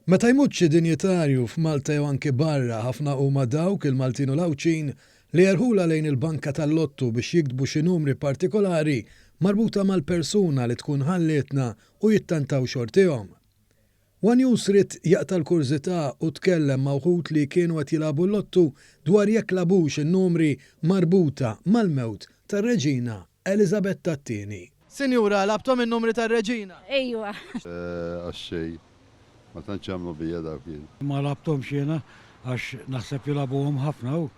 Meta jmut xi dinjetarju f'Malta jew anke barra ħafna huma dawk il-Maltin u l-Awċin li jerħula lejn il-banka tal-lottu biex jiktbu xi numri partikolari marbuta mal-persuna li tkun ħallietna u jittantaw xortihom. One News rid jaqta' l-kurżità u tkellem ma' wħud li kienu qed jilagħbu l-lottu dwar jekk labux in-numri marbuta mal-mewt tar-Reġina Elisabetta II. Sinjura, labtom in-numri tar-Reġina? Ejwa. Għaxxej, ma tantx għamlu bija dak jien. Ma labtomx jiena għax naħseb jilabuhom ħafna u.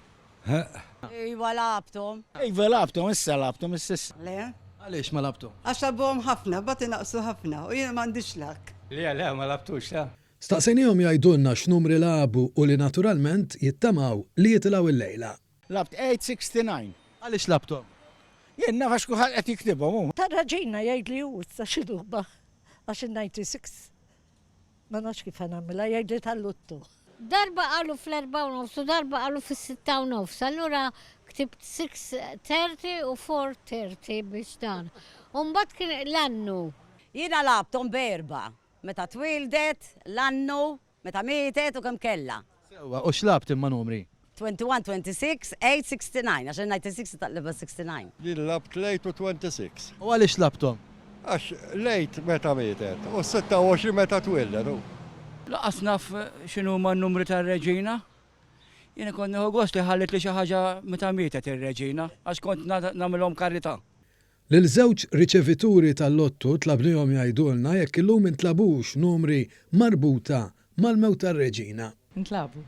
Ejwa labtom. Ejva labtom, issa labtom, issa. Le? Għaliex ma labtom? Għax labuhom ħafna, bat inaqsu ħafna u jiena m'għandix lak. Le, ma labtux, ta. Staqsenihom jgħidulna x'numri labu u li naturalment jittamaw li jitilgħu il-lejla. Labt 869. Għaliex labtom? Jien nafax kuħal qed jiktibhom. Tar-Reġina jgħid li hu issa xi duba għax il-96. Ma nafx kif nagħmilha jgħid li tal-luttu. Darba qalu fl-4:30 u darba qalu fis-6:30, allura ktibt 6:30 u 4:30 biex dan. U mbagħad kien l-annu. Jiena labtom berba. Meta twildet, l-annu, meta mietet u kemm kella. Sewa, u x'labt imma numri? 21, 26, 869, għax 96 taqleba 69. Jien labt lejt u 26. U għaliex labtom? Għax lejt meta mietet u 26 meta twildet. Laqas naf x'inhu ma n-numri tar-Reġina. Jiena kont nieħu gost li ħallit li xi ħaġa meta mietet ir-Reġina għax kont nagħmilhom karità. Lil żewġ riċevituri tal-lottu tlabnihom jgħidulna jekk illum intlabux numri marbuta mal-mewt tar-Reġina. Ntlabu.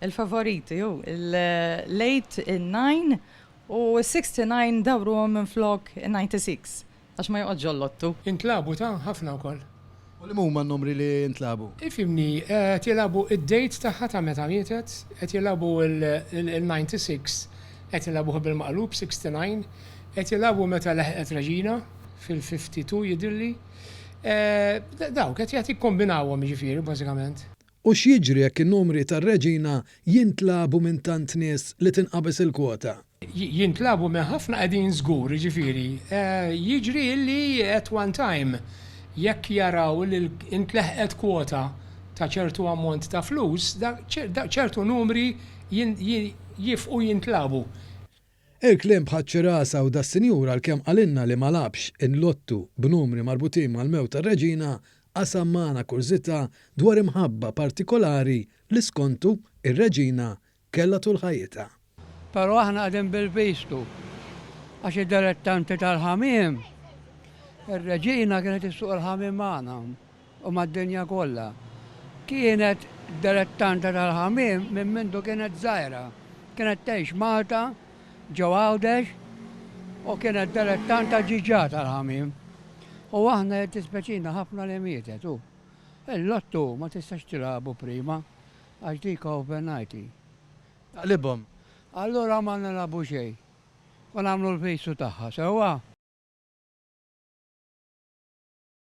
Il-favoriti, il-late il-9 u 69 dawruhom minn flok 96 għax ma joqgħodġu l-lottu. Intlabu ta' ħafna wkoll. U li huma n-numri li intlabu? Ifimni, qed jilabu id-date tagħha ta' meta mietet, qed jilabu il-96, qed jilabu bil-maqlub 69, qed jilabu meta leħqet Reġina fil-52 jidilli. Dawk qed jagħti kombinawhom jiġifieri bażikament. U x'jiġri jekk in-numri tar-Reġina jintlabu minn tant nies li tinqabes il-kwota? Jintlabu minn ħafna qegħdin żgur jiġifieri. Jiġri illi at one time jekk jaraw li intleħqet kwota ta' ċertu ammont ta' flus, ċertu numri jifqu jintlabu. Il-klim bħaċċi rasa u das-sinjura l-kemm qalinna li ma labx inlottu b'numri marbutin mal-mewt tar-Reġina qasam magħna kurzita dwar imħabba partikolari li skontu ir-Reġina kellha tul ħajjitha. Però aħna qegħdin bil-bistu għax id-direttanti tal-ħamiem. Ir-Reġina kienet issuq il-ħamiem magħna u mad-dinja kollha. Kienet direttanta tal-ħamiem minn mindu kienet żgħira. Kienet tgħix Malta, ġew Għawdex u kienet direttanta ġiġà tal-ħamiem. U aħna qed tispeċina ħafna li mietet u. Il-lottu ma tistax tilabu prima għax dik overnighti. Għalibhom? Allura ma nilabu xejn. U nagħmlu l-fejsu tagħha, sewwa.